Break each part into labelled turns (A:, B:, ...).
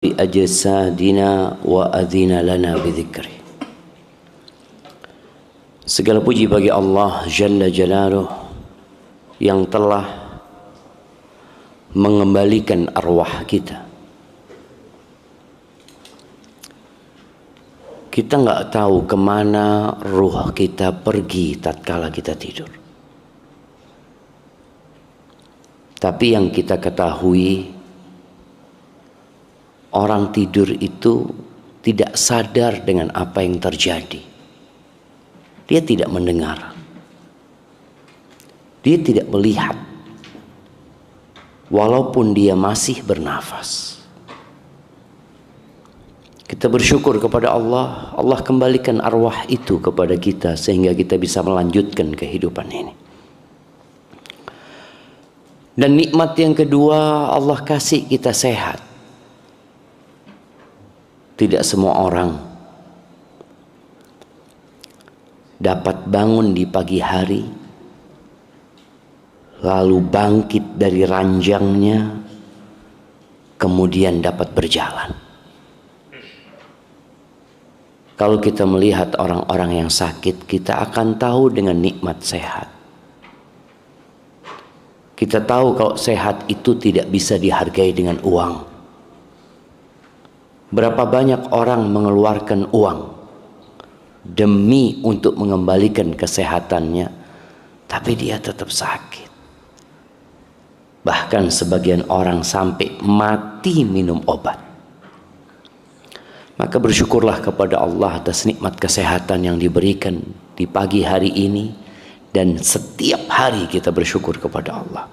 A: ajsadina wa adzina lana bidzikri. Segala puji bagi Allah Jalla Jalaluh yang telah mengembalikan arwah kita. Kita nggak tahu kemana ruh kita pergi tatkala kita tidur. Tapi yang kita ketahui, orang tidur itu tidak sadar dengan apa yang terjadi. Dia tidak mendengar. Dia tidak melihat. Walaupun dia masih bernafas. Kita bersyukur kepada Allah. Allah kembalikan arwah itu kepada kita sehingga kita bisa melanjutkan kehidupan ini. Dan nikmat yang kedua, Allah kasih kita sehat. Tidak semua orang dapat bangun di pagi hari, lalu bangkit dari ranjangnya, kemudian dapat berjalan. Kalau kita melihat orang-orang yang sakit, kita akan tahu dengan nikmat sehat. Kita tahu kalau sehat itu tidak bisa dihargai dengan uang. Berapa banyak orang mengeluarkan uang demi untuk mengembalikan kesehatannya, tapi dia tetap sakit. Bahkan sebagian orang sampai mati minum obat. Maka bersyukurlah kepada Allah atas nikmat kesehatan yang diberikan di pagi hari ini, dan setiap hari kita bersyukur kepada Allah.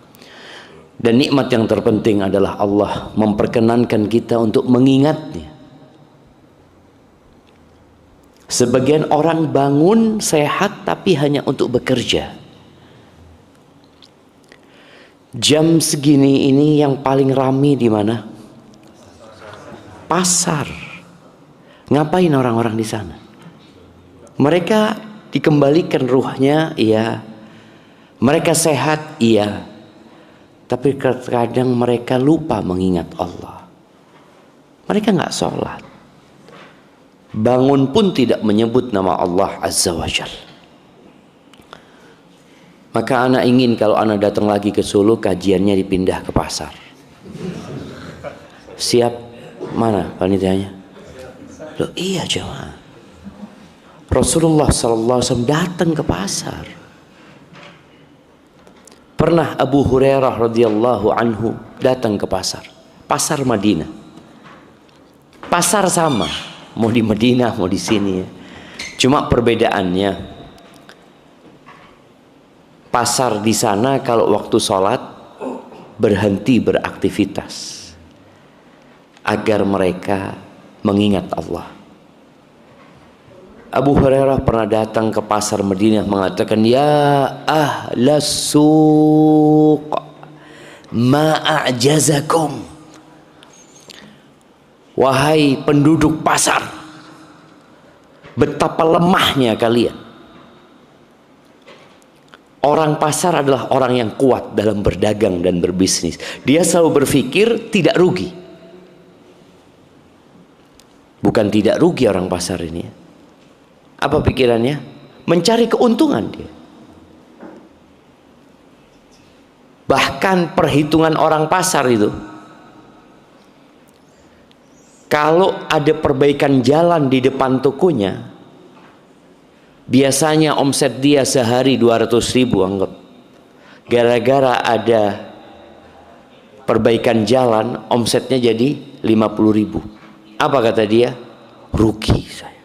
A: Dan nikmat yang terpenting adalah Allah memperkenankan kita untuk mengingatnya. Sebagian orang bangun sehat tapi hanya untuk bekerja. Jam segini ini yang paling ramai di mana? Pasar. Ngapain orang-orang di sana? Mereka dikembalikan ruhnya, iya. Mereka sehat, iya. Tapi kadang mereka lupa mengingat Allah. Mereka nggak sholat. Bangun pun tidak menyebut nama Allah Azza wa Jal. Maka anak ingin kalau anak datang lagi ke Solo, kajiannya dipindah ke pasar. Siap? Mana panitianya? Loh iya jemaah. Rasulullah SAW datang ke pasar. Pernah Abu Hurairah radhiyallahu anhu datang ke pasar. Pasar Madinah. Pasar sama. Mau di Madinah, mau di sini ya. Cuma perbedaannya, pasar di sana kalau waktu sholat berhenti beraktivitas agar mereka mengingat Allah. Abu Hurairah pernah datang ke pasar Madinah mengatakan, ya ahlas suq ma a'jazakum. Wahai penduduk pasar, betapa lemahnya kalian. Orang pasar adalah orang yang kuat dalam berdagang dan berbisnis. Dia selalu berpikir tidak rugi. Bukan tidak rugi orang pasar ini. Apa pikirannya? Mencari keuntungan dia. Bahkan perhitungan orang pasar itu, kalau ada perbaikan jalan di depan tokonya, biasanya omset dia sehari 200.000 anggap. Gara-gara ada perbaikan jalan, omsetnya jadi 50.000. Apa kata dia? Rugi saya.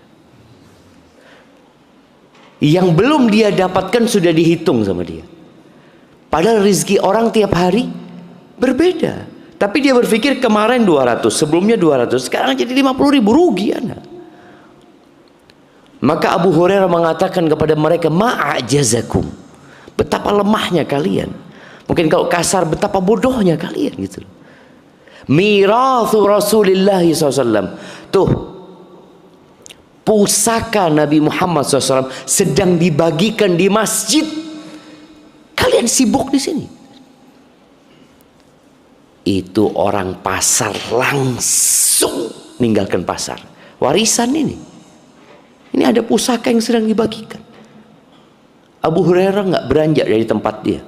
A: Yang belum dia dapatkan sudah dihitung sama dia. Padahal rezeki orang tiap hari berbeda. Tapi dia berpikir kemarin 200, sebelumnya 200, sekarang jadi 50.000, rugi anak. Maka Abu Hurairah mengatakan kepada mereka, ma'ajazakum. Betapa lemahnya kalian. Mungkin kalau kasar, betapa bodohnya kalian gitu. Mirathu Rasulullah SAW. Tuh, pusaka Nabi Muhammad SAW sedang dibagikan di masjid. Kalian sibuk di sini. itu orang pasar langsung meninggalkan pasar. Warisan ini ada pusaka yang sedang dibagikan. Abu Hurairah nggak beranjak dari tempat dia.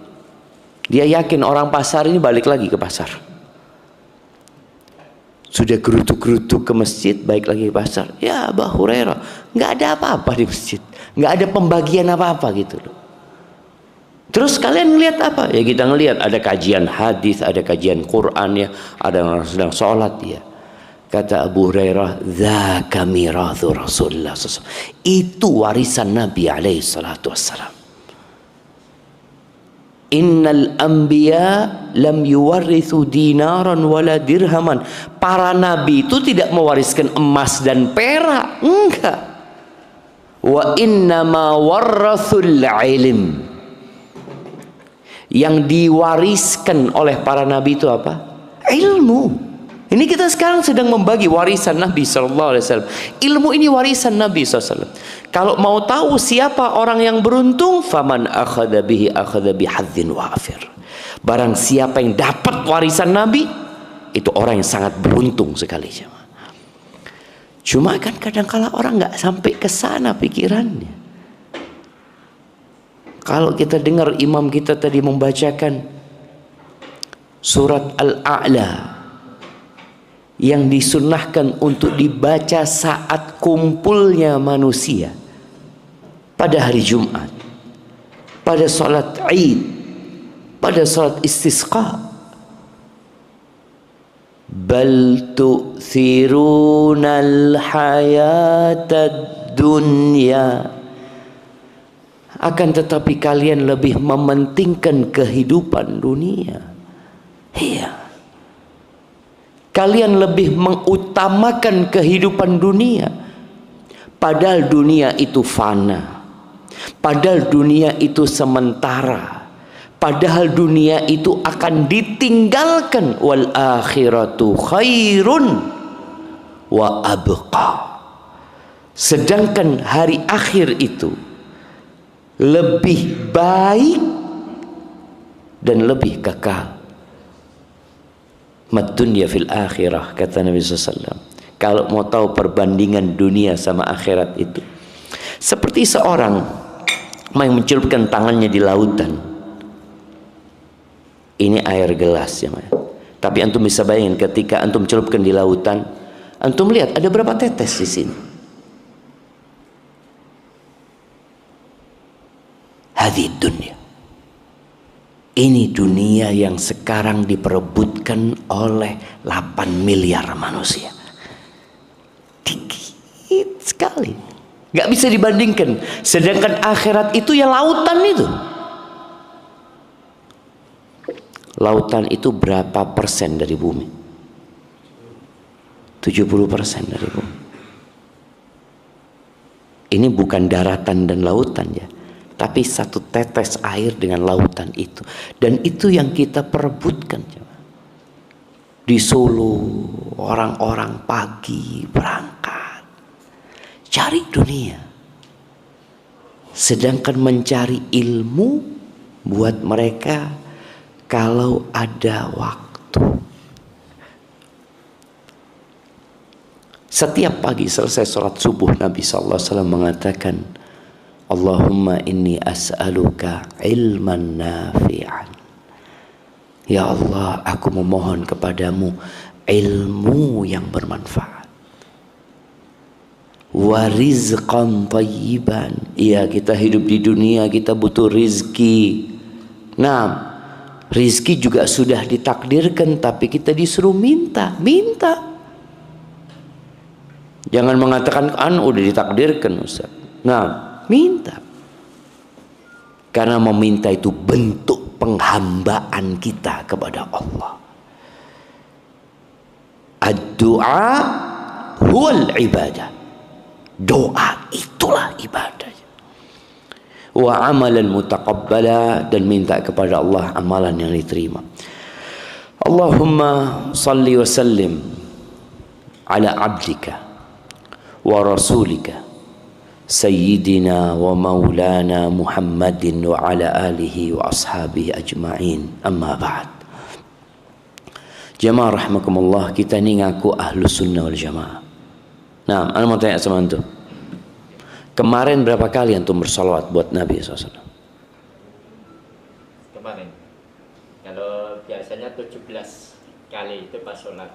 A: Dia yakin orang pasar ini balik lagi ke pasar. Sudah gerutuk-gerutuk ke masjid, balik lagi ke pasar. Ya Abu Hurairah, nggak ada apa-apa di masjid, nggak ada pembagian apa-apa gitu loh. Terus kalian ngelihat apa? Ya kita ngelihat ada kajian hadis, ada kajian Quran ya, ada orang sedang sholat ya. Kata Abu Hurairah, "Dzaka mirathu Rasulullah SAW." Itu warisan Nabi alaihi salatu wassalam. Innal anbiya lam yuwarithu dinaran wala dirhaman. Para nabi itu tidak mewariskan emas dan perak, enggak. Wa innama warrathul ilm. Yang diwariskan oleh para nabi itu apa? Ilmu. Ini kita sekarang sedang membagi warisan Nabi SAW. Ilmu ini warisan Nabi SAW. Kalau mau tahu siapa orang yang beruntung, faman akhadha bihi akhadha bihadzin wafir. Barang siapa yang dapat warisan Nabi, itu orang yang sangat beruntung sekali. Cuma kan kadang-kala orang nggak sampai ke sana pikirannya. Kalau kita dengar imam kita tadi membacakan surat Al-A'la yang disunnahkan untuk dibaca saat kumpulnya manusia pada hari Jumat, pada salat Id, pada salat istisqa. Bal tu'thirunal hayatad dunya. Akan tetapi kalian lebih mementingkan kehidupan dunia. Iya. Kalian lebih mengutamakan kehidupan dunia. Padahal dunia itu fana. Padahal dunia itu sementara. Padahal dunia itu akan ditinggalkan. Wal akhiratu khairun wa abqa. Sedangkan hari akhir itu lebih baik dan lebih kekal. Mad-dunya fil akhirah, kata Nabi SAW. Kalau mau tahu perbandingan dunia sama akhirat itu, seperti seorang yang mencelupkan tangannya di lautan. Ini air gelas ya, tapi antum bisa bayangin ketika antum celupkan di lautan, antum lihat ada berapa tetes di sini. Hadhihi dunya. Ini dunia yang sekarang diperebutkan oleh 8 miliar manusia. Dikit sekali. Gak bisa dibandingkan. Sedangkan akhirat itu ya lautan itu. Lautan itu berapa persen dari bumi? 70% dari bumi. Ini bukan daratan dan lautan ya, tapi satu tetes air dengan lautan itu. Dan itu yang kita perebutkan. Di Solo orang-orang pagi berangkat cari dunia, sedangkan mencari ilmu buat mereka kalau ada waktu. Setiap pagi selesai sholat subuh, Nabi SAW mengatakan, Allahumma inni as'aluka ilman nafi'an. Ya Allah, aku memohon kepadamu ilmu yang bermanfaat. Wa rizqan thayyiban. Iya, kita hidup di dunia, kita butuh rizki. Nah, rizki juga sudah ditakdirkan, tapi kita disuruh minta. Jangan mengatakan udah ditakdirkan Ustaz. Nah, minta. Karena meminta itu bentuk penghambaan kita kepada Allah. Ad-du'a huwal ibadah. Doa itulah ibadah. Wa amalan mutaqabbala, dan minta kepada Allah amalan yang diterima. Allahumma salli wa sallim ala abdika wa rasulika Sayyidina wa maulana Muhammadin wa ala alihi wa ashabihi ajma'in. Amma ba'd. Jamaah rahimakumullah, kita ini ngaku ahlu sunnah wal jamaah. Nah, ana mau tanya sama antum. Kemarin berapa kali antum bersalawat buat Nabi SAW?
B: Kemarin, kalau biasanya 17 kali itu pas sholat.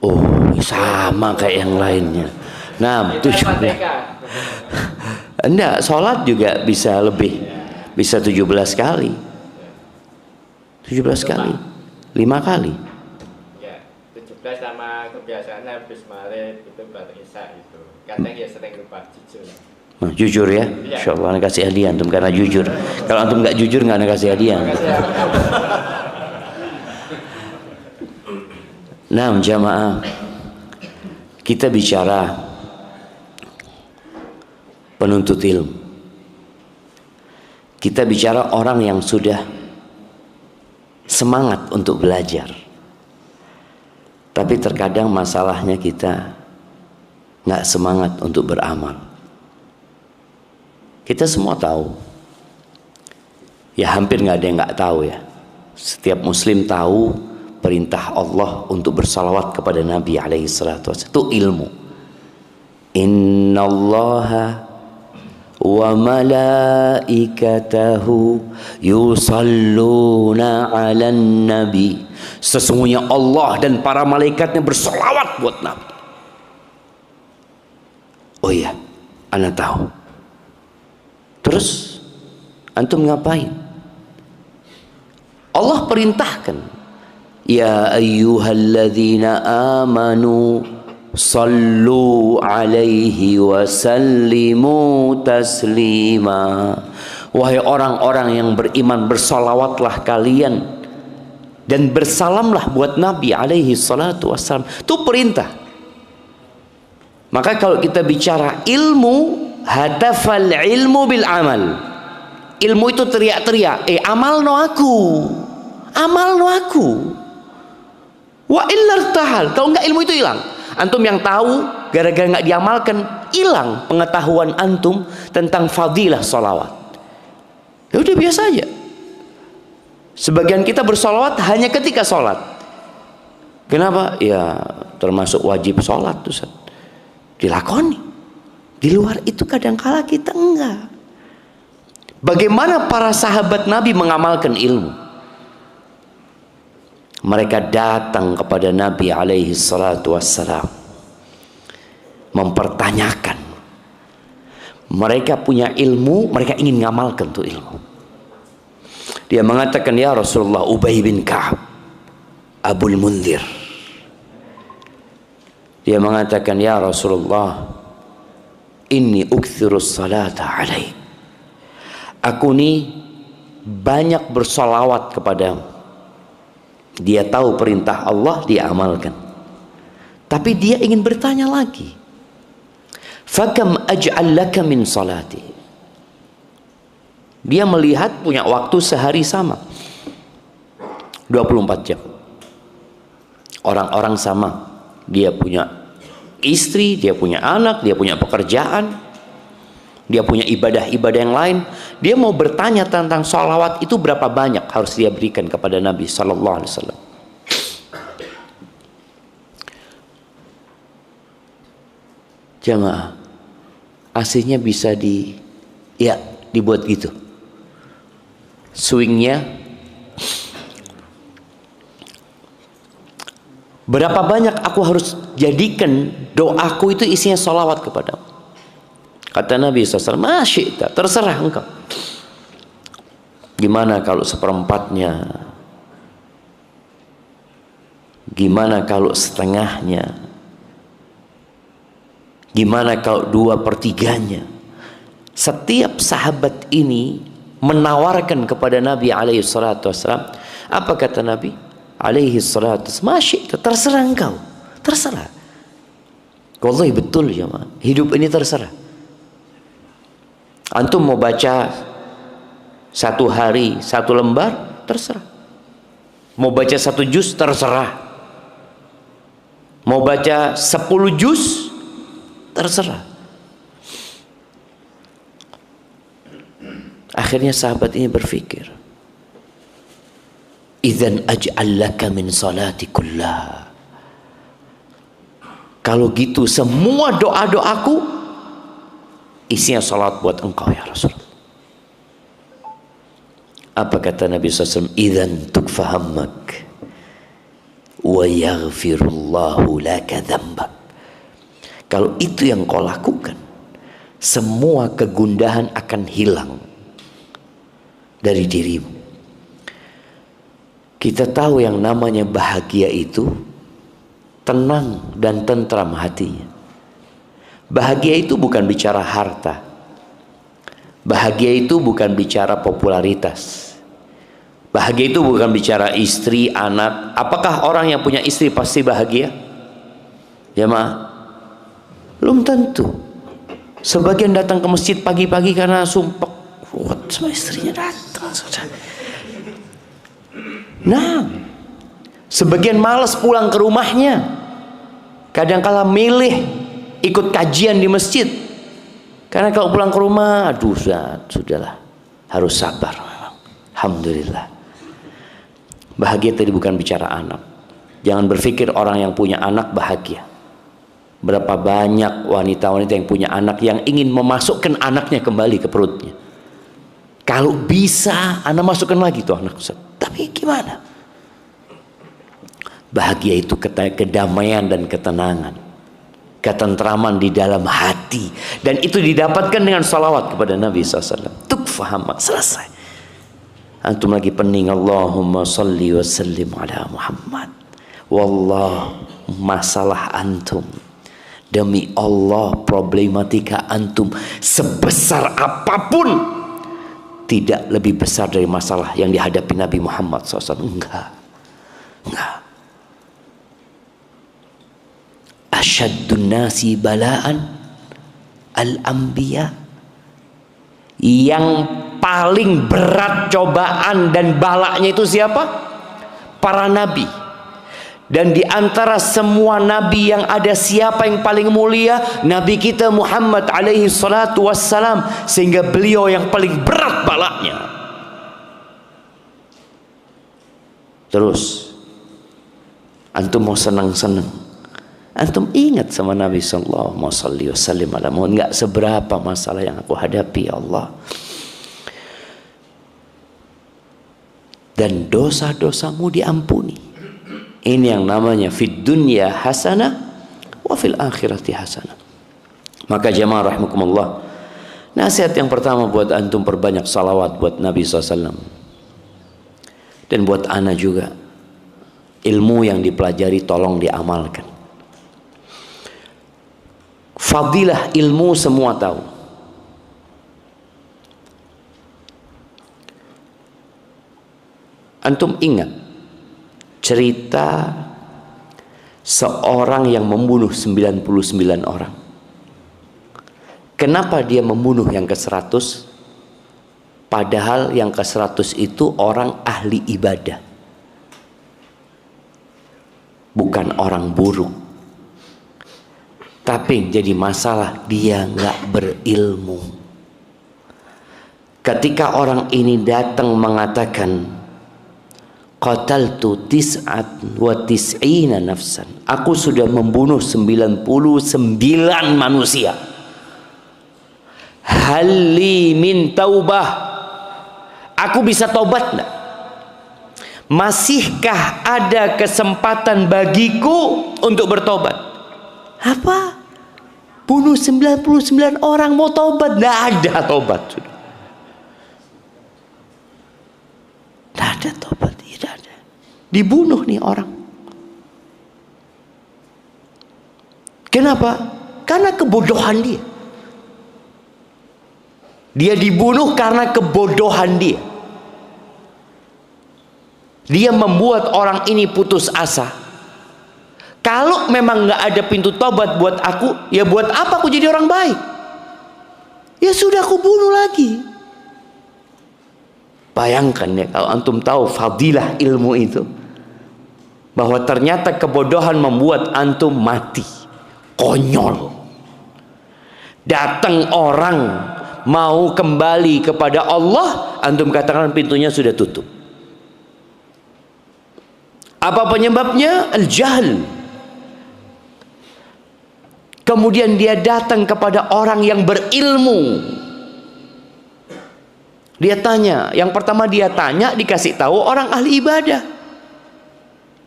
A: Oh, sama kayak yang lainnya. Nah, 17. Enggak, sholat juga bisa lebih. Bisa 17 kali. 17 kali. 5 kali.
B: Ya, 17 sama kebiasaannya habis maghrib itu baru isya itu. Kadang ya sering lupa jujur.
A: Nah, jujur ya, insya Allah anak kasih hadiah antum karena jujur. Kalau antum nggak jujur nggak anak kasih hadiah. Nah, jamaah, kita bicara penuntut ilmu. Kita bicara orang yang sudah semangat untuk belajar. Tapi terkadang masalahnya kita nggak semangat untuk beramal. Kita semua tahu, ya hampir nggak ada yang nggak tahu ya. Setiap muslim tahu perintah Allah untuk bersalawat kepada Nabi alaihi salatu wasallam itu ilmu. Innallaha wa malaikatahu yusalluna 'alan nabi. Sesungguhnya Allah dan para malaikatnya bersalawat buat Nabi. Oh iya, ana tahu. Terus antum ngapain? Allah perintahkan, ya ayyuhalladzina amanu sallu alaihi wa sallimu taslima. Wahai orang-orang yang beriman, bersalawatlah kalian dan bersalamlah buat Nabi alaihi salatu wassalam. Itu perintah. Maka kalau kita bicara ilmu, hatafal ilmu bil amal. Ilmu itu teriak-teriak, amal no aku, amal no aku. Wa illar tahal. Kalau enggak ilmu itu hilang. Antum yang tahu gara-gara enggak diamalkan, hilang pengetahuan antum tentang fadilah salawat. Ya udah biasa aja. Sebagian kita bersalawat hanya ketika sholat. Kenapa? Ya termasuk wajib sholat tuh, dilakoni. Di luar itu kadangkala kita enggak. Bagaimana para sahabat Nabi mengamalkan ilmu? Mereka datang kepada Nabi alaihi salatu wassalam, mempertanyakan. Mereka punya ilmu, mereka ingin mengamalkan tuh ilmu. Dia mengatakan, ya Rasulullah, Ubay bin Ka'ab, Abul Munzir. Dia mengatakan, ya Rasulullah, inni ukthirus salata alaik. Aku ni banyak bersalawat kepadamu. Dia tahu perintah Allah, dia amalkan. Tapi dia ingin bertanya lagi. Fakam aj'al laka min salati. Dia melihat punya waktu sehari sama 24 jam. Orang-orang sama. Dia punya istri, dia punya anak, dia punya pekerjaan, dia punya ibadah-ibadah yang lain. Dia mau bertanya tentang sholawat itu berapa banyak harus dia berikan kepada Nabi Sallallahu Alaihi Wasallam. Jamaah, aslinya bisa dibuat gitu. Swingnya berapa banyak aku harus jadikan doaku itu isinya sholawat kepadamu. Kata Nabi SAW, masyita, terserah engkau. Gimana kalau seperempatnya? Gimana kalau setengahnya? Gimana kalau 2/3-nya? Setiap sahabat ini menawarkan kepada Nabi SAW. Apa kata Nabi SAW? Masyita, terserah engkau. Terserah. Wallahi betul ya, hidup ini terserah. Antum mau baca 1 hari 1 lembar, terserah. Mau baca 1 juz, terserah. Mau baca 10 juz, terserah. Akhirnya sahabat ini berpikir, Idzan aj'al laka min salati kullaha. Kalau gitu semua doa-doaku isinya salat buat engkau ya Rasul. Apa kata Nabi SAW? Idzan tukfa hammak wa yaghfirullahu laka dzambak. Kalau itu yang kau lakukan, semua kegundahan akan hilang dari dirimu. Kita tahu yang namanya bahagia itu tenang dan tentram hatinya. Bahagia itu bukan bicara harta. Bahagia itu bukan bicara popularitas. Bahagia itu bukan bicara istri, anak. Apakah orang yang punya istri pasti bahagia? Jemaah, belum tentu. Sebagian datang ke masjid pagi-pagi karena sumpah kuat sama istrinya datang. Nah, sebagian malas pulang ke rumahnya. Kadang-kala milih ikut kajian di masjid. Karena kalau pulang ke rumah, aduh sudahlah, harus sabar. Alhamdulillah. Bahagia tadi bukan bicara anak. Jangan berpikir orang yang punya anak bahagia. Berapa banyak wanita-wanita yang punya anak yang ingin memasukkan anaknya kembali ke perutnya. Kalau bisa, anak masukkan lagi tuh anak. Tapi gimana? Bahagia itu kedamaian dan ketenangan, ketentraman di dalam hati, dan itu didapatkan dengan salawat kepada Nabi SAW. Tukfaham, selesai. Antum lagi pening, Allahumma salli wa sallim ala Muhammad. Wallah, masalah antum, demi Allah, problematika antum sebesar apapun tidak lebih besar dari masalah yang dihadapi Nabi Muhammad SAW. Enggak. Asyaddun nasi bala'an al-anbiya. Yang paling berat cobaan dan balaknya itu siapa? Para nabi. Dan di antara semua nabi yang ada, siapa yang paling mulia? Nabi kita Muhammad alaihi salatu wassalam. Sehingga beliau yang paling berat balaknya. Terus antum mau senang-senang, antum ingat sama Nabi sallallahu alaihi wasallam. Enggak seberapa masalah yang aku hadapi, ya Allah. Dan dosa-dosamu diampuni. Ini yang namanya fid dunya hasanah wa fil akhirati hasanah. Maka jamaah rahimakumullah, nasihat yang pertama buat antum, perbanyak salawat buat Nabi SAW. Dan buat ana juga, ilmu yang dipelajari tolong diamalkan. Fadilah ilmu semua tahu. Antum ingat cerita seorang yang membunuh 99 orang. Kenapa dia membunuh yang ke-100? Padahal yang ke-100 itu orang ahli ibadah, bukan orang buruk. Tapi jadi masalah, dia nggak berilmu. Ketika orang ini datang mengatakan, qataltu tis'at wa tis'ina nafsan, aku sudah membunuh 99 manusia. Halli min taubah, aku bisa tobat enggak? Masihkah ada kesempatan bagiku untuk bertobat? Apa? Bunuh 99 orang mau tobat? Enggak ada tobat sudah. Enggak ada tobat. Dibunuh nih orang. Kenapa? Karena kebodohan dia. Dia dibunuh karena kebodohan dia. Dia membuat orang ini putus asa. Kalau memang nggak ada pintu tobat buat aku, ya buat apa aku jadi orang baik? Ya sudah, aku bunuh lagi. Bayangkan ya, kalau antum tahu fadilah ilmu itu, bahwa ternyata kebodohan membuat antum mati. Konyol. Datang orang mau kembali kepada Allah, antum katakan pintunya sudah tutup. Apa penyebabnya? Al-jahl. Kemudian dia datang kepada orang yang berilmu. Dia tanya, yang pertama dia tanya, dikasih tahu orang ahli ibadah.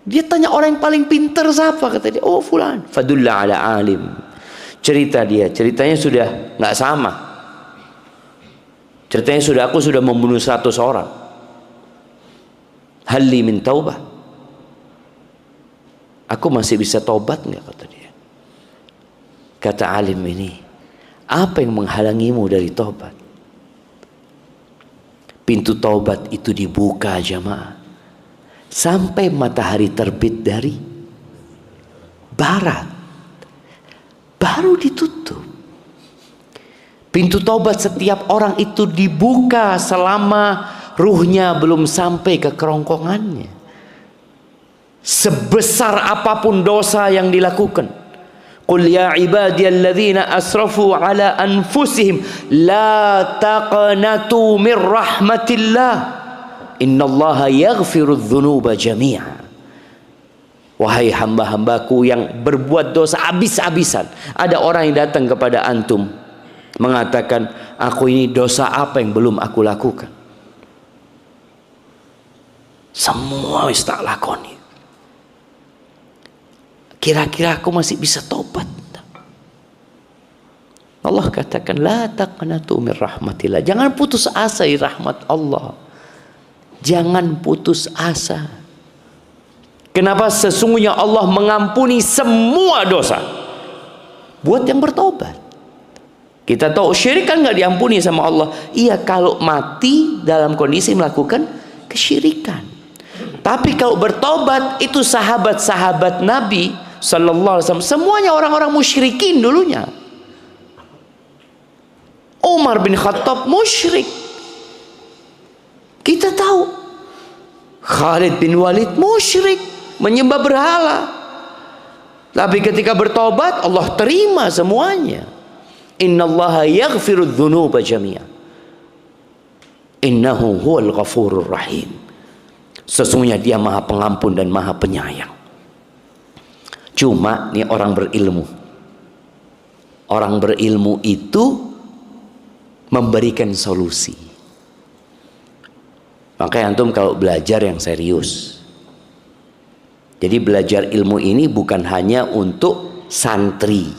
A: Dia tanya orang yang paling pintar siapa, kata dia. Oh fulan. Fadulla ala alim. Cerita dia, ceritanya sudah nggak sama. Ceritanya aku sudah membunuh 100 orang. Halli min taubah. Aku masih bisa taubat nggak, kata dia. Kata alim ini, apa yang menghalangimu dari taubat? Pintu taubat itu dibuka jamaah sampai matahari terbit dari barat, baru ditutup. Pintu taubat setiap orang itu dibuka selama ruhnya belum sampai ke kerongkongannya. Sebesar apapun dosa yang dilakukan, qul ya ibadiyalladzina asrafu ala anfusihim la taqnatu min rahmatillah innallaha yaghfirudz dzunuba jami'a. Wahai hamba-hambaku yang berbuat dosa habis-habisan. Ada orang yang datang kepada antum mengatakan, aku ini dosa apa yang belum aku lakukan? Semua wis tak lakoni. Kira-kira aku masih bisa tobat? Allah katakan, la taqnatu min rahmatillah. Jangan putus asa dari rahmat Allah. Jangan putus asa. Kenapa? Sesungguhnya Allah mengampuni semua dosa buat yang bertobat. Kita tahu syirik kan nggak diampuni sama Allah. Iya, kalau mati dalam kondisi melakukan kesyirikan. Tapi kalau bertobat, itu sahabat-sahabat Nabi Sallallahu Alaihi Wasallam semuanya orang-orang musyrikin dulunya. Umar bin Khattab musyrik, kita tahu. Khalid bin Walid musyrik, menyembah berhala. Tapi ketika bertobat, Allah terima semuanya. Innallaha yaghfirudz dzunuba jami'a. Innahu huwal ghafurur rahim. Sesungguhnya dia maha pengampun dan maha penyayang. Cuma nih orang berilmu. Orang berilmu itu memberikan solusi. Makanya antum kalau belajar yang serius. Jadi belajar ilmu ini bukan hanya untuk santri.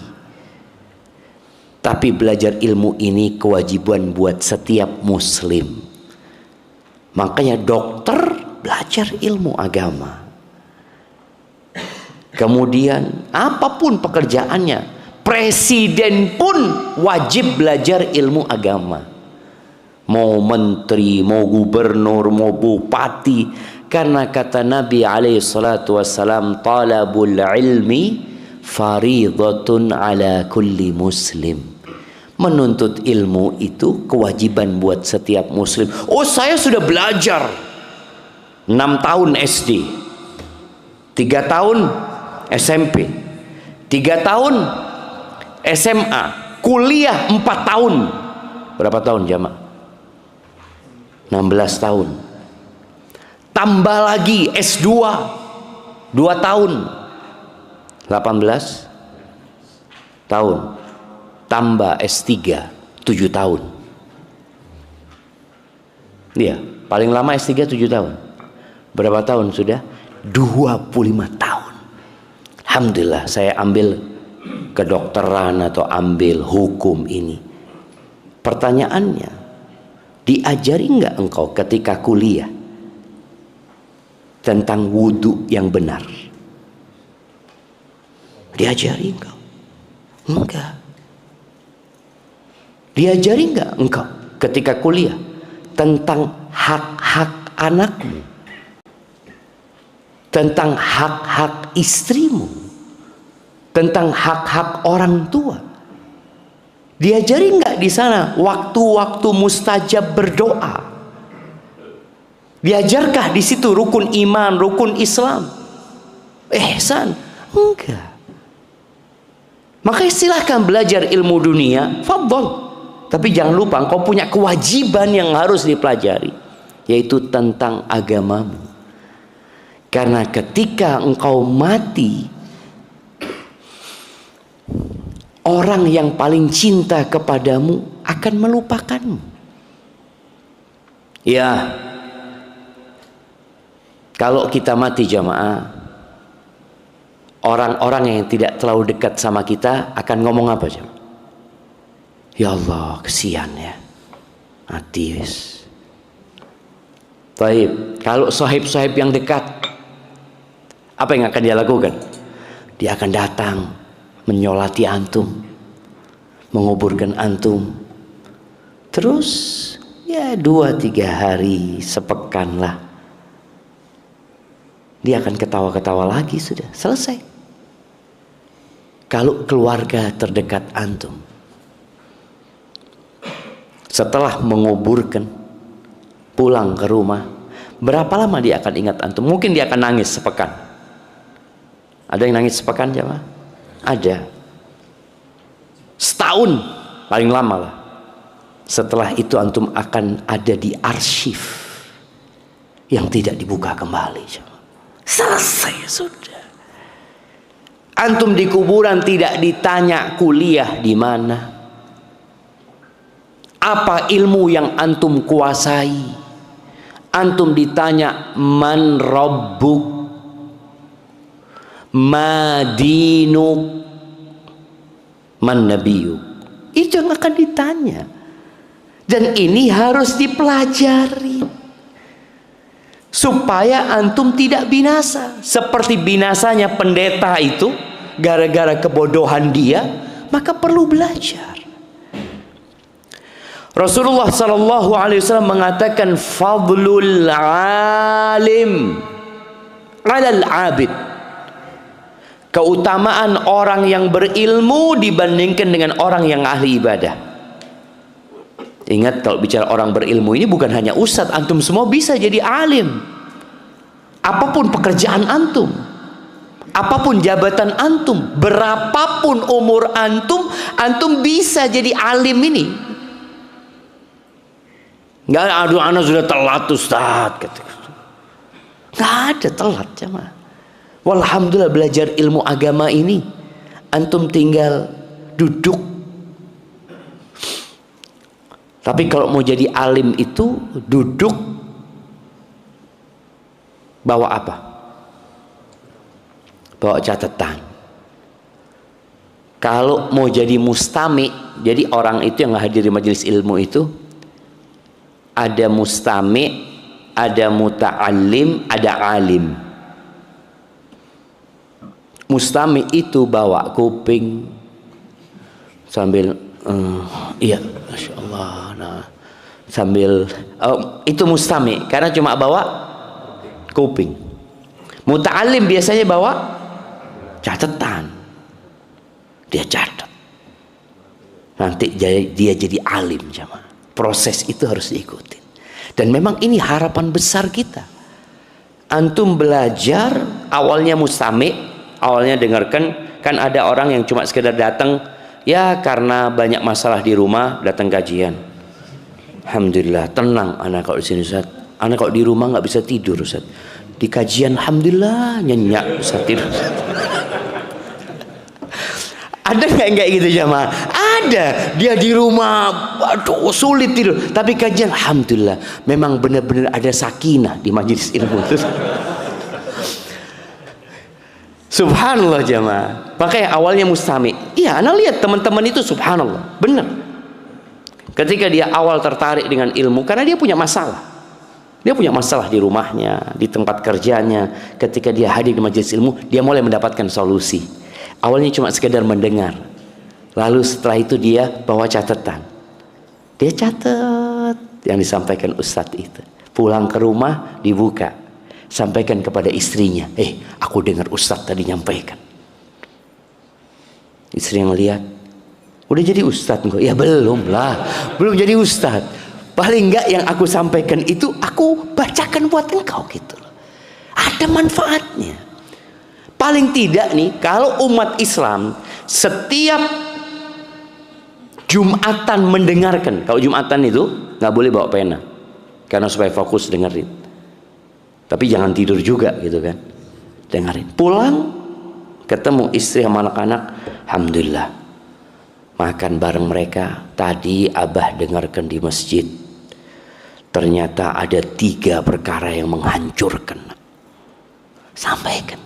A: Tapi belajar ilmu ini kewajiban buat setiap muslim. Makanya dokter belajar ilmu agama. Kemudian apapun pekerjaannya, presiden pun wajib belajar ilmu agama. Mau menteri, mau gubernur, mau bupati. Karena kata Nabi alaihi salatu wassalam, talabul ilmi faridatun ala kulli muslim. Menuntut ilmu itu kewajiban buat setiap muslim. Oh, saya sudah belajar 6 tahun SD, 3 tahun SMP, 3 tahun SMA, kuliah 4 tahun. Berapa tahun jamaah? 16 tahun. Tambah lagi S2 2 tahun, 18 tahun. Tambah S3 7 tahun. Iya, paling lama S3 7 tahun. Berapa tahun sudah? 25 tahun. Alhamdulillah saya ambil kedokteran atau ambil hukum ini. Pertanyaannya, diajari nggak engkau ketika kuliah tentang wudhu yang benar? Diajari engkau? Enggak. Diajari enggak engkau ketika kuliah tentang hak-hak anakmu, tentang hak-hak istrimu, tentang hak-hak orang tua? Diajari enggak di sana waktu-waktu mustajab berdoa? Diajarkah di situ rukun iman, rukun Islam, ihsan? Enggak. Makanya silahkan belajar ilmu dunia, fadhol. Tapi jangan lupa engkau punya kewajiban yang harus dipelajari, yaitu tentang agamamu. Karena ketika engkau mati, orang yang paling cinta kepadamu akan melupakanmu. Ya, kalau kita mati jamaah, orang-orang yang tidak terlalu dekat sama kita akan ngomong apa jemaah? Ya Allah, kesian ya, mati wis. Baik, kalau sahib-sahib yang dekat, apa yang akan dia lakukan? Dia akan datang menyolati antum, menguburkan antum. Terus ya 2-3 hari, sepekan lah, dia akan ketawa-ketawa lagi, sudah selesai. Kalau keluarga terdekat antum setelah menguburkan, pulang ke rumah, berapa lama dia akan ingat antum? Mungkin dia akan nangis sepekan. Ada yang nangis sepekan jemaah? Ada. Setahun paling lama lah. Setelah itu antum akan ada di arsip yang tidak dibuka kembali jemaah. Selesai sudah. Antum di kuburan tidak ditanya kuliah di mana, apa ilmu yang antum kuasai. Antum ditanya man rabbuk, ma dinuk, man nabiyuk. Itu yang akan ditanya. Dan ini harus dipelajari supaya antum tidak binasa. Seperti binasanya pendeta itu gara-gara kebodohan dia, maka perlu belajar. Rasulullah sallallahu alaihi wasallam mengatakan fadlul alim 'alal 'abid. Keutamaan orang yang berilmu dibandingkan dengan orang yang ahli ibadah. Ingat, kalau bicara orang berilmu ini bukan hanya ustadz, antum semua bisa jadi alim. Apapun pekerjaan antum, apapun jabatan antum, berapapun umur antum, antum bisa jadi alim ini. Nggak ada, aduh anak sudah telat ustaz, nggak ada telat jemaah. Walhamdulillah belajar ilmu agama ini, antum tinggal duduk. Tapi kalau mau jadi alim itu duduk bawa apa? Bawa catatan. Kalau mau jadi mustami, jadi orang itu yang hadir di majelis ilmu itu, ada mustami, ada muta'allim, ada alim. Mustami itu bawa kuping sambil iya, masya Allah, nah, sambil itu mustami karena cuma bawa kuping. Muta'allim biasanya bawa catatan, dia catat, nanti dia jadi alim jamaah. Proses itu harus diikuti. Dan memang ini harapan besar kita. Antum belajar, awalnya mustami, awalnya dengarkan. Kan ada orang yang cuma sekedar datang, ya karena banyak masalah di rumah, datang kajian. Alhamdulillah, tenang anak kalau di sini Ustaz. Anak kalau di rumah nggak bisa tidur Ustaz. Di kajian alhamdulillah nyenyak Ustaz tidur. Ada nggak kayak gitu jamaah? Ada. Dia di rumah, aduh sulit tidur. Tapi kajian, alhamdulillah, memang benar-benar ada sakinah di majelis ilmu itu. Subhanallah jamaah. Makanya awalnya mustami. Iya, anak lihat teman-teman itu subhanallah, benar. Ketika dia awal tertarik dengan ilmu, karena dia punya masalah. Dia punya masalah di rumahnya, di tempat kerjanya. Ketika dia hadir di majelis ilmu, dia mulai mendapatkan solusi. Awalnya cuma sekedar mendengar, lalu setelah itu dia bawa catatan, dia catat yang disampaikan ustadz itu, pulang ke rumah dibuka, sampaikan kepada istrinya, aku dengar ustadz tadi nyampaikan. Istri yang lihat, udah jadi ustadz enggak? Ya belum lah, belum jadi ustadz. Paling enggak yang aku sampaikan itu aku bacakan buat engkau gitu loh. Ada manfaatnya. Paling tidak nih, kalau umat Islam setiap Jumatan mendengarkan. Kalau Jumatan itu nggak boleh bawa pena, karena supaya fokus dengerin. Tapi jangan tidur juga gitu kan. Dengerin. Pulang ketemu istri sama anak-anak, alhamdulillah. Makan bareng mereka. Tadi abah dengarkan di masjid, ternyata ada 3 perkara yang menghancurkan. Sampaikan.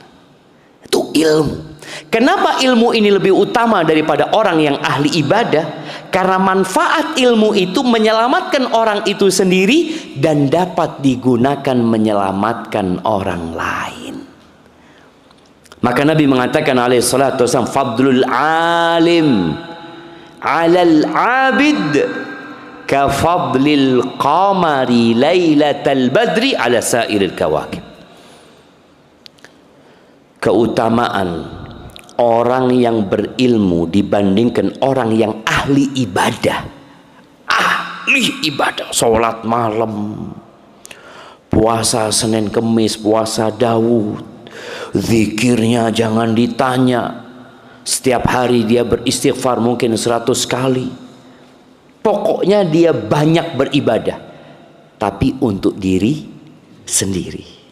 A: Itu ilmu. Kenapa ilmu ini lebih utama daripada orang yang ahli ibadah? Karena manfaat ilmu itu menyelamatkan orang itu sendiri dan dapat digunakan menyelamatkan orang lain. Maka Nabi mengatakan alaihi salatu wasallam, fadlul alim 'alal 'abid ka fadlil qamari lailatal badri 'ala sairil kawakib. Keutamaan orang yang berilmu dibandingkan orang yang ahli ibadah. Ahli ibadah, sholat malam, puasa Senin Kemis, puasa Daud, zikirnya jangan ditanya. Setiap hari dia beristighfar mungkin 100 kali. Pokoknya dia banyak beribadah, tapi untuk diri sendiri.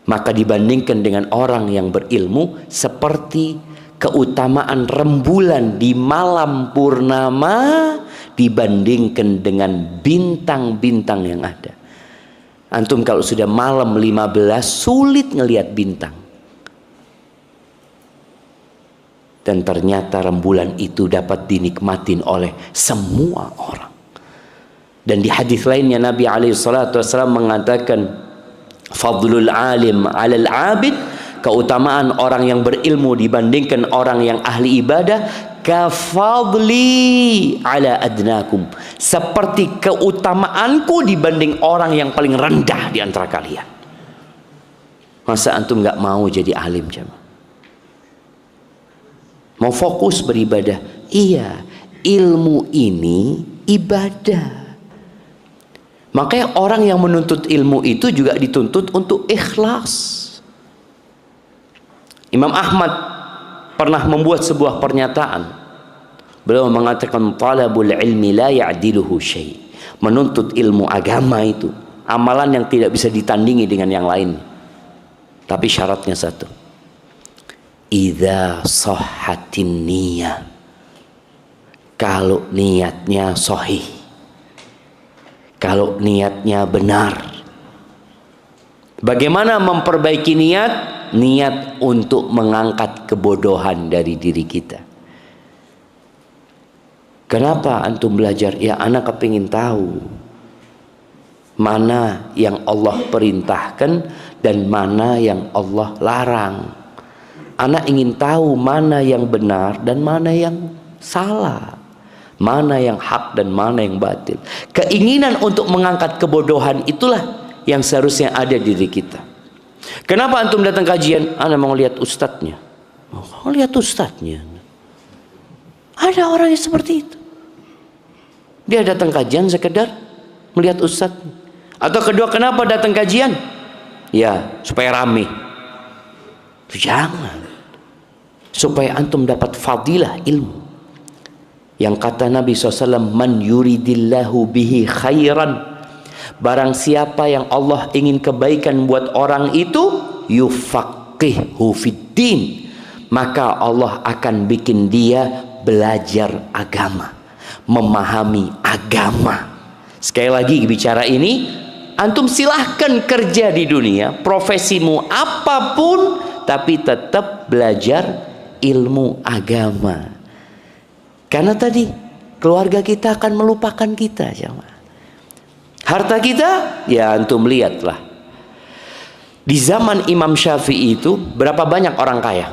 A: Maka dibandingkan dengan orang yang berilmu seperti keutamaan rembulan di malam purnama dibandingkan dengan bintang-bintang yang ada. Antum kalau sudah malam 15 sulit ngelihat bintang. Dan ternyata rembulan itu dapat dinikmatin oleh semua orang. Dan di hadis lainnya Nabi SAW mengatakan, fadlul alim 'alal 'abid, keutamaan orang yang berilmu dibandingkan orang yang ahli ibadah, kafadli 'ala adnakum, seperti keutamaanku dibanding orang yang paling rendah di antara kalian. Masa antum nggak mau jadi alim jemaah? Mau fokus beribadah? Iya, ilmu ini ibadah. Makanya orang yang menuntut ilmu itu juga dituntut untuk ikhlas. Imam Ahmad pernah membuat sebuah pernyataan. Beliau mengatakan, talabul ilmi la ya'diluhu syai'. Menuntut ilmu agama itu amalan yang tidak bisa ditandingi dengan yang lain. Tapi syaratnya satu. Idza sahhatin niyah. Kalau niatnya sahih. Kalau niatnya benar. Bagaimana memperbaiki niat? Niat untuk mengangkat kebodohan dari diri kita. Kenapa antum belajar? Ya, anak kepingin tahu mana yang Allah perintahkan dan mana yang Allah larang. Anak ingin tahu mana yang benar dan mana yang salah, mana yang hak dan mana yang batil. Keinginan untuk mengangkat kebodohan itulah yang seharusnya ada di diri kita. Kenapa antum datang kajian? Anda mau lihat ustadznya. Mau lihat ustadznya. Ada orang yang seperti itu. Dia datang kajian sekedar melihat ustadznya. Atau kedua, kenapa datang kajian? Ya, supaya rame. Jangan. Supaya antum dapat fadilah ilmu. Yang kata Nabi SAW, man yuridillahu bihi khairan, barang siapa yang Allah ingin kebaikan buat orang itu, yufaqihu fiddin, maka Allah akan bikin dia belajar agama, memahami agama. Sekali lagi bicara ini, antum silahkan kerja di dunia, profesimu apapun, tapi tetap belajar ilmu agama. Karena tadi keluarga kita akan melupakan kita, jemaah. Harta kita, ya antum lihatlah. Di zaman Imam Syafi'i itu berapa banyak orang kaya?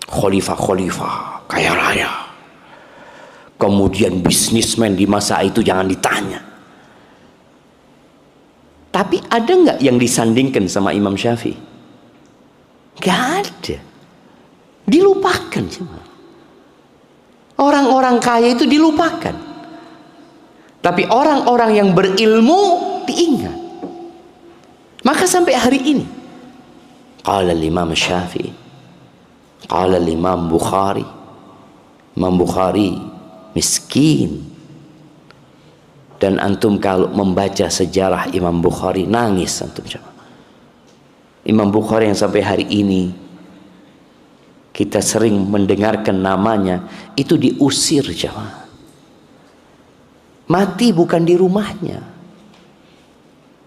A: Khalifah-khalifah, kaya raya. Kemudian bisnismen di masa itu jangan ditanya. Tapi ada nggak yang disandingkan sama Imam Syafi'i? Gak ada. Dilupakan cuma. Orang-orang kaya itu dilupakan. Tapi orang-orang yang berilmu diingat. Maka sampai hari ini, qala Imam Syafi'i, qala Imam Bukhari, Imam Bukhari miskin, Dan antum kalau membaca sejarah Imam Bukhari nangis antum jemaah. Imam Bukhari yang sampai hari ini kita sering mendengarkan namanya, itu diusir jemaah. Mati bukan di rumahnya,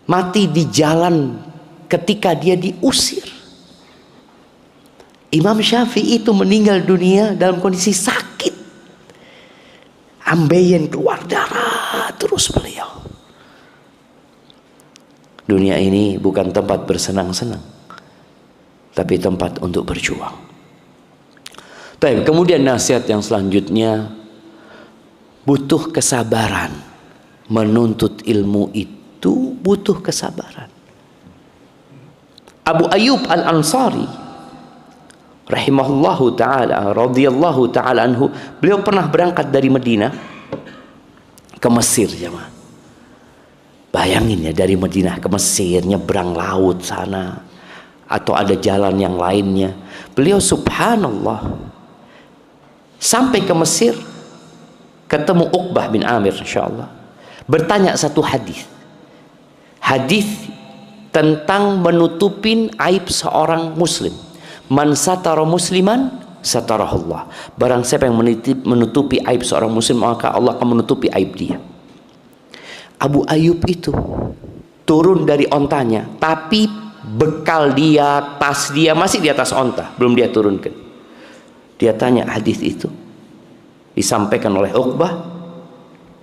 A: mati di jalan ketika dia diusir. Imam Syafi'i itu meninggal dunia dalam kondisi sakit, ambeien keluar darah terus beliau. Dunia ini bukan tempat bersenang-senang, tapi tempat untuk berjuang. Baik, kemudian nasihat yang selanjutnya, butuh kesabaran. Menuntut ilmu itu butuh kesabaran. Abu Ayyub Al-Ansari rahimahullahu ta'ala, radhiyallahu ta'ala anhu, beliau pernah berangkat dari Madinah ke Mesir jemaah. Bayangin ya, dari Madinah ke Mesir, nyebrang laut sana, atau ada jalan yang lainnya. Beliau subhanallah sampai ke Mesir, ketemu Uqbah bin Amir insyaallah, bertanya satu hadis tentang menutupin aib seorang muslim. Man satara musliman satarahullah. Barang siapa yang menutupi aib seorang muslim, maka Allah akan menutupi aib dia. Abu Ayyub itu turun dari ontanya, tapi bekal dia, tas dia masih di atas onta, belum dia turunkan. Dia tanya hadis itu, disampaikan oleh Uqbah.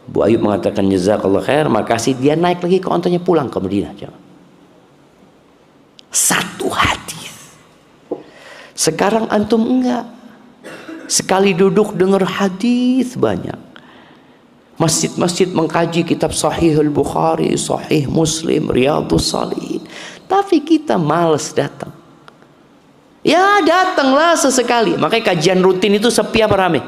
A: Abu Ayyub mengatakan jazakallah khair, makasih. Dia naik lagi ke ontanya, pulang ke Madinah. Satu hadis. Sekarang antum enggak, sekali duduk dengar hadis banyak. Masjid-masjid mengkaji kitab Sahih Al-Bukhari, Sahih Muslim, Riyadhus Shalihin, tapi kita malas datang. Ya datanglah sesekali. Makanya kajian rutin itu sepi apa rame?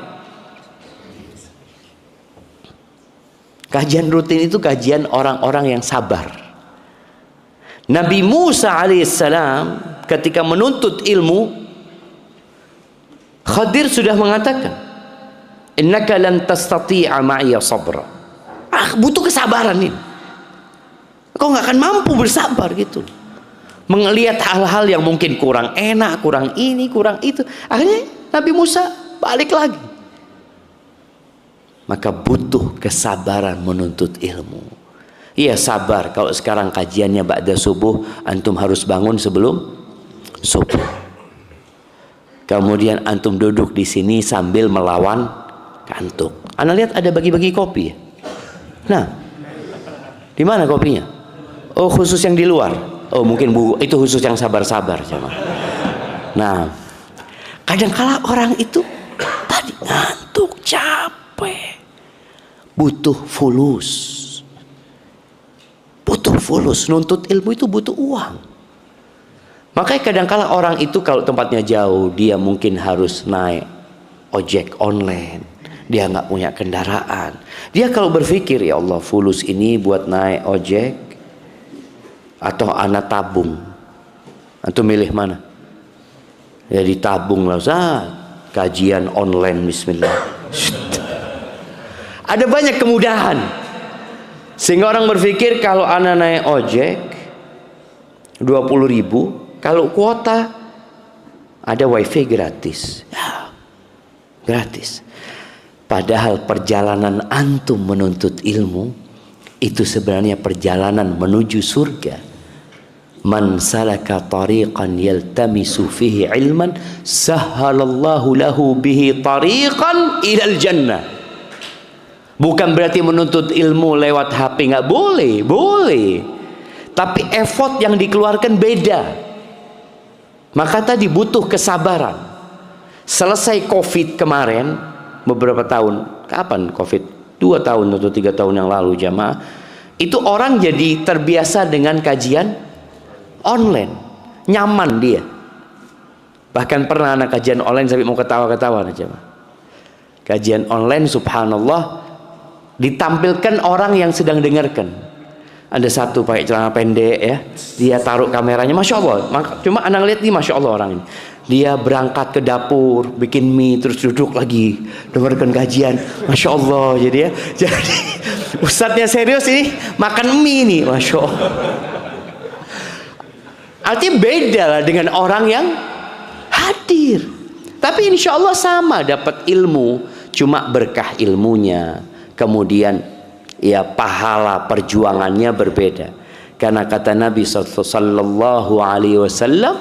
A: Kajian rutin itu kajian orang-orang yang sabar. Nabi Musa alaihissalam ketika menuntut ilmu, Khadir sudah mengatakan, innaka lan tastati'a ma'iya sabra. Butuh kesabaran ini. Kau nggak akan mampu bersabar gitu. Melihat hal-hal yang mungkin kurang enak, kurang ini, kurang itu. Akhirnya Nabi Musa balik lagi. Maka butuh kesabaran menuntut ilmu. Iya sabar, kalau sekarang kajiannya ba'da subuh, antum harus bangun sebelum subuh. Kemudian antum duduk di sini sambil melawan kantuk. Anda lihat ada bagi-bagi kopi ya? Nah, di mana kopinya? Oh, khusus yang di luar. Oh, mungkin itu khusus yang sabar-sabar. Nah, kadang-kala orang itu tadi ngantuk, capek, butuh fulus. Butuh fulus, nuntut ilmu itu butuh uang. Makanya kadang-kala orang itu kalau tempatnya jauh, dia mungkin harus naik ojek online. Dia nggak punya kendaraan. Dia kalau berpikir, ya Allah, fulus ini buat naik ojek atau anak tabung. Antum milih mana? Ya ditabung lah, kajian online, bismillah. Ada banyak kemudahan. Sehingga orang berpikir kalau anak naik ojek 20.000, kalau kuota ada wifi gratis, ya, gratis. Padahal perjalanan antum menuntut ilmu itu sebenarnya perjalanan menuju surga. Man salaka tariqan yaltamisu fihi ilman, sahhalallahu lahu bihi tariqan ilal jannah. Bukan berarti menuntut ilmu lewat HP, nggak boleh, boleh. Tapi effort yang dikeluarkan beda. Maka tadi butuh kesabaran. Selesai COVID kemarin, beberapa tahun, kapan COVID? 2 tahun atau 3 tahun yang lalu jamaah. Itu orang jadi terbiasa dengan kajian online. Nyaman dia. Bahkan pernah anak kajian online sampai mau ketawa-ketawa jamaah. Kajian online subhanallah ditampilkan orang yang sedang dengarkan. Ada satu pakai celana pendek ya, dia taruh kameranya, masya Allah. Cuma anak lihat nih, masya Allah orang ini. Dia berangkat ke dapur, bikin mie, terus duduk lagi, dengarkan kajian, masya Allah. Jadi ya, jadi Ustadznya serius ini makan mie nih, masya Allah. Artinya beda lah dengan orang yang hadir. Tapi insya Allah sama dapat ilmu, cuma berkah ilmunya, kemudian ya pahala perjuangannya berbeda. Karena kata Nabi sallallahu alaihi wasallam,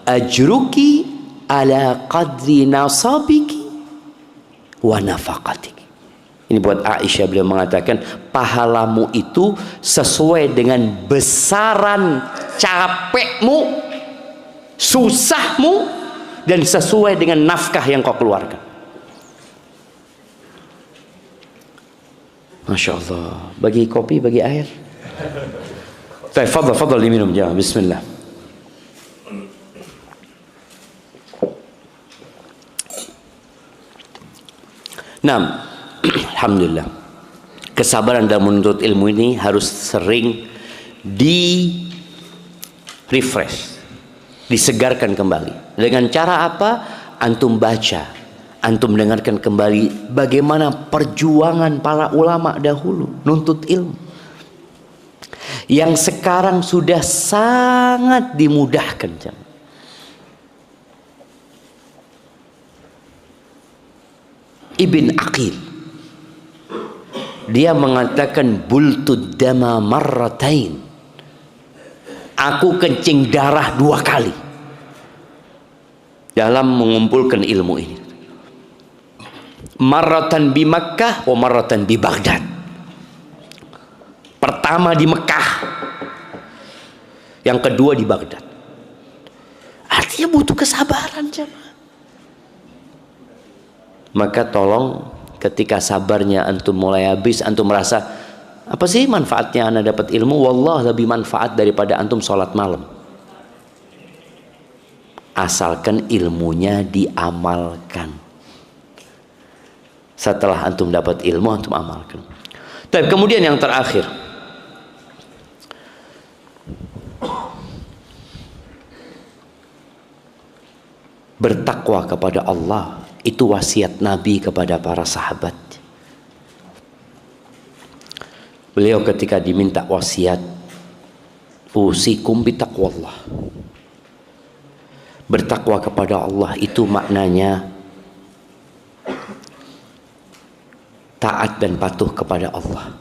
A: ajruki ala qadri nasabiki wa nafaqatiki. Ini buat Aisyah, beliau mengatakan pahalamu itu sesuai dengan besaran capekmu, susahmu, dan sesuai dengan nafkah yang kau keluarkan. Masya Allah. Bagi kopi, bagi air. Fadal diminum ya. Bismillah. Nah, alhamdulillah. Kesabaran dalam menuntut ilmu ini harus sering di refresh, disegarkan kembali. Dengan cara apa? Antum baca, antum dengarkan kembali bagaimana perjuangan para ulama dahulu nuntut ilmu, yang sekarang sudah sangat dimudahkan. Ibn Aqil, dia mengatakan bultud dama marratain, aku kencing darah 2 kali dalam mengumpulkan ilmu ini. Marratan bi Makkah wa marratan bi Baghdad. Pertama di Mekah, yang kedua di Baghdad. Artinya butuh kesabaran, jemaah. Maka tolong ketika sabarnya antum mulai habis, antum merasa apa sih manfaatnya anda dapat ilmu? Wallah lebih manfaat daripada antum sholat malam. Asalkan ilmunya diamalkan. Setelah antum dapat ilmu, antum amalkan. Tapi kemudian yang terakhir, bertakwa kepada Allah. Itu wasiat Nabi kepada para sahabat. Beliau ketika diminta wasiat, usikum bitaqwallah. Bertakwa kepada Allah itu maknanya taat dan patuh kepada Allah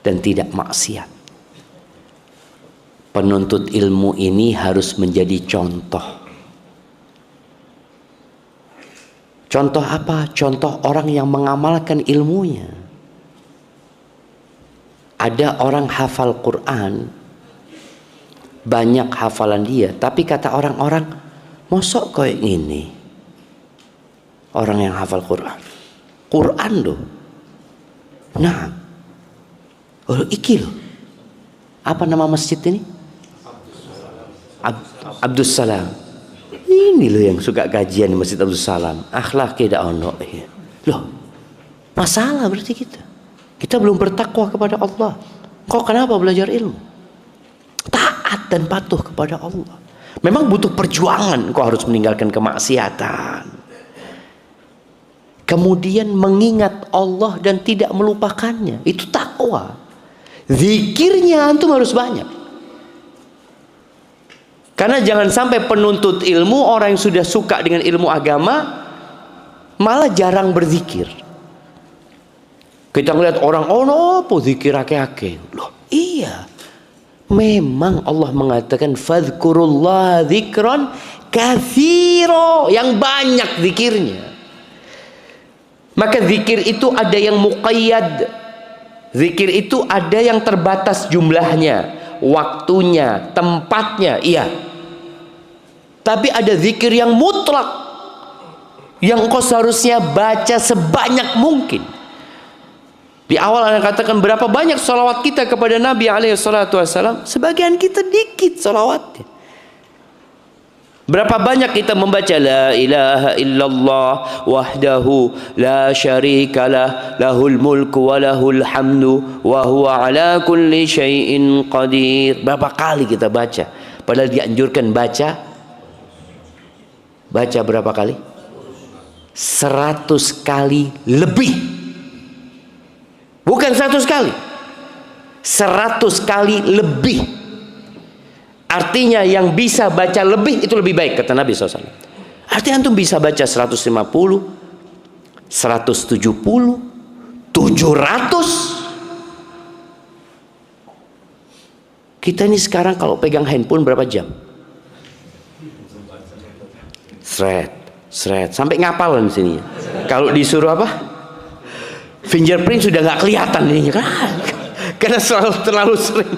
A: dan tidak maksiat. Penuntut ilmu ini harus menjadi contoh. Contoh apa? Contoh orang yang mengamalkan ilmunya. Ada orang hafal Quran, banyak hafalan dia, tapi kata orang-orang, mosok kayak ini orang yang hafal Quran. Quran loh. Nah, iki loh. Apa nama masjid ini? Abdus Salam. Ini loh yang suka kajian di Masjid Abdus Salam. Akhlak tidak ono. Loh, masalah berarti kita belum bertakwa kepada Allah. Kok kenapa belajar ilmu? Taat dan patuh kepada Allah. Memang butuh perjuangan. Kau harus meninggalkan kemaksiatan. Kemudian mengingat Allah dan tidak melupakannya. Itu takwa. Zikirnya antum harus banyak. Karena jangan sampai penuntut ilmu, orang yang sudah suka dengan ilmu agama, malah jarang berzikir. Kita ngeliat orang, oh no, zikir ake-ake. Loh, iya. Memang Allah mengatakan, fadhkurullah dzikran katsira, yang banyak zikirnya. Maka zikir itu ada yang muqayyad. Zikir itu ada yang terbatas jumlahnya, waktunya, tempatnya, iya. Tapi ada zikir yang mutlak, yang engkau seharusnya baca sebanyak mungkin. Di awal Anda katakan berapa banyak salawat kita kepada Nabi SAW. Sebagian kita dikit salawatnya. Berapa banyak kita membaca la ilaha illallah wahdahu la syarikalah lahul mulku wa lahul hamdu wa huwa ala kulli syai'in qadir. Berapa kali kita baca? Padahal dianjurkan baca berapa kali? 100 kali lebih. bukan 100 kali, 100 kali lebih. Artinya yang bisa baca lebih itu lebih baik, kata Nabi SAW. Artinya antum bisa baca 150, 170, 700. Kita ini sekarang kalau pegang handphone berapa jam? Seret, sampai ngapalan sini. Kalau disuruh apa? Fingerprint sudah nggak kelihatan ini kan? Karena terlalu sering.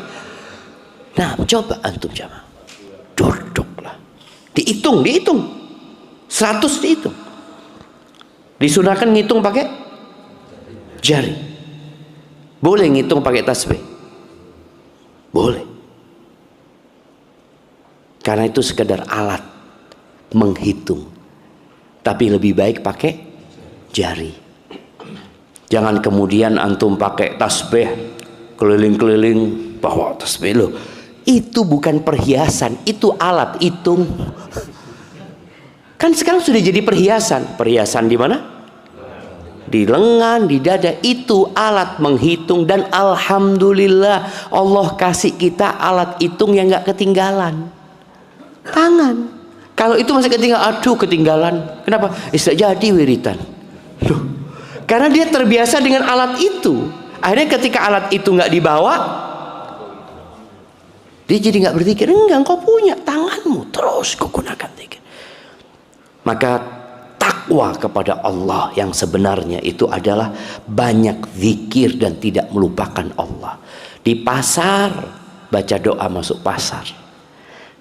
A: Nah, coba antum jamaah, duduklah, dihitung, 100 dihitung. Disunahkan ngitung pakai jari. Boleh ngitung pakai tasbih, boleh. Karena itu sekedar alat menghitung. Tapi lebih baik pakai jari. Jangan kemudian antum pakai tasbih keliling-keliling bawa tasbih loh. Itu bukan perhiasan, itu alat hitung. Kan sekarang sudah jadi perhiasan. Perhiasan di mana? Di lengan, di dada. Itu alat menghitung. Dan alhamdulillah Allah kasih kita alat hitung yang gak ketinggalan. Tangan. Kalau itu masih ketinggalan, aduh ketinggalan. Kenapa? Tidak jadi wiritan. Loh, karena dia terbiasa dengan alat itu. Akhirnya ketika alat itu nggak dibawa, dia jadi nggak berpikir. Enggak, engkau punya tanganmu, terus kau gunakan. Maka takwa kepada Allah yang sebenarnya itu adalah banyak zikir dan tidak melupakan Allah. Di pasar baca doa masuk pasar.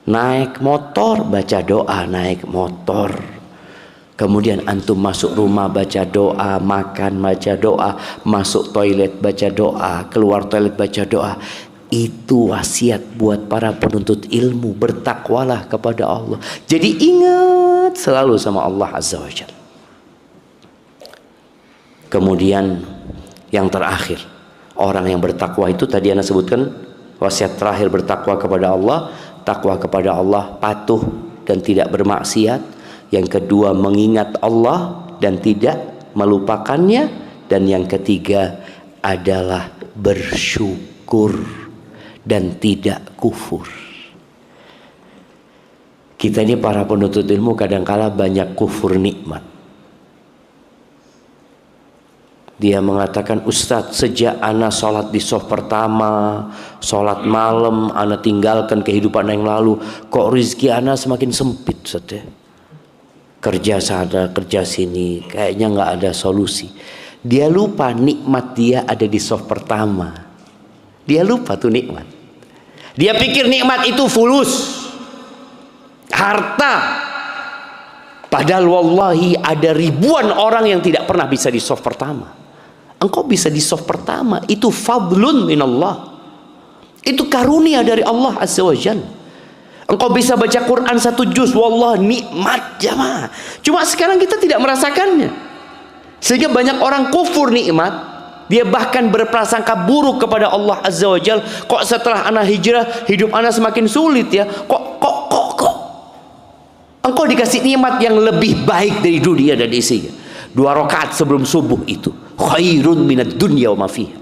A: Naik motor baca doa naik motor. Kemudian antum masuk rumah baca doa, makan baca doa, masuk toilet baca doa, keluar toilet baca doa. Itu wasiat buat para penuntut ilmu, bertakwalah kepada Allah. Jadi ingat selalu sama Allah Azza wa Jalla. Kemudian yang terakhir, orang yang bertakwa itu tadi Anda sebutkan wasiat terakhir, bertakwa kepada Allah. Takwa kepada Allah, patuh dan tidak bermaksiat. Yang kedua, mengingat Allah dan tidak melupakannya. Dan yang ketiga adalah bersyukur dan tidak kufur. Kita ini para penuntut ilmu kadangkala banyak kufur nikmat. Dia mengatakan, Ustadz, sejak ana sholat di shaf pertama, sholat malam, ana tinggalkan kehidupan yang lalu, kok rezeki ana semakin sempit, Ustadz ya? Kerja sana, kerja sini, kayaknya nggak ada solusi. Dia lupa nikmat dia ada di shaf pertama. Dia lupa tuh nikmat. Dia pikir nikmat itu fulus, harta. Padahal wallahi ada ribuan orang yang tidak pernah bisa di shaf pertama. Engkau bisa di shaf pertama, itu fadlun minallah. Itu karunia dari Allah Azza wa Jalla. Engkau bisa baca Quran 1 juz, wallah nikmat jamaah. Cuma sekarang kita tidak merasakannya. Sehingga banyak orang kufur nikmat. Dia bahkan berprasangka buruk kepada Allah Azza wa Jalla. Kok setelah anak hijrah hidup anak semakin sulit ya? Kok engkau dikasih nikmat yang lebih baik dari dunia dan isinya. 2 rakaat sebelum subuh itu khairun minad dunya wa ma fiha.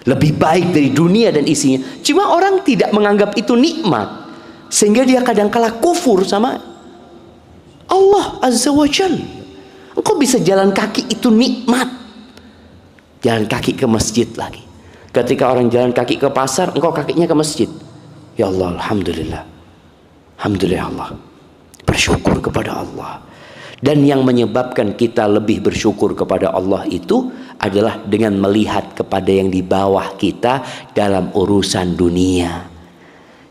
A: Lebih baik dari dunia dan isinya. Cuma orang tidak menganggap itu nikmat, sehingga dia kadangkala kufur sama Allah Azza wa Jalla. Engkau bisa jalan kaki itu nikmat. Jalan kaki ke masjid lagi. Ketika orang jalan kaki ke pasar, engkau kakinya ke masjid. Ya Allah, alhamdulillah. Alhamdulillah Allah. Bersyukur kepada Allah. Dan yang menyebabkan kita lebih bersyukur kepada Allah itu adalah dengan melihat kepada yang di bawah kita dalam urusan dunia.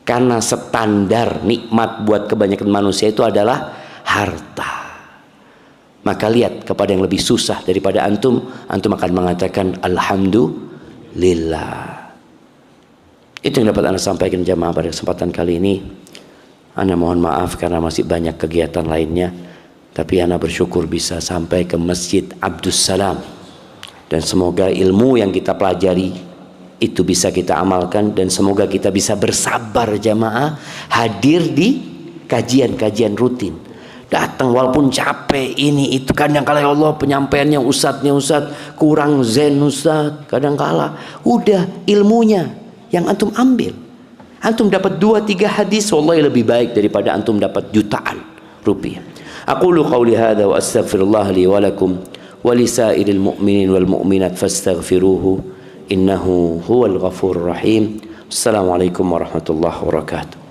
A: Karena standar nikmat buat kebanyakan manusia itu adalah harta. Maka lihat kepada yang lebih susah daripada antum, antum akan mengatakan alhamdulillah. Itu yang dapat Anda sampaikan jamaah pada kesempatan kali ini. Anda mohon maaf karena masih banyak kegiatan lainnya. Tapi Ana bersyukur bisa sampai ke Masjid Abdus Salam. Dan semoga ilmu yang kita pelajari itu bisa kita amalkan. Dan semoga kita bisa bersabar jamaah hadir di kajian-kajian rutin. datang walaupun capek ini itu. Kadang-kala ya Allah penyampaiannya ustadznya kurang zen ustadz. Kadang-kala udah ilmunya yang antum ambil. Antum dapat 2-3 hadis wallahi lebih baik daripada antum dapat jutaan rupiah. Aqulu qawli hadza wa astaghfirullah li wa lakum wa li sa'iril mu'minin wal mu'minat fastaghfiruhu innahu huwal ghafurur rahim. Assalamualaikum warahmatullahi wabarakatuh.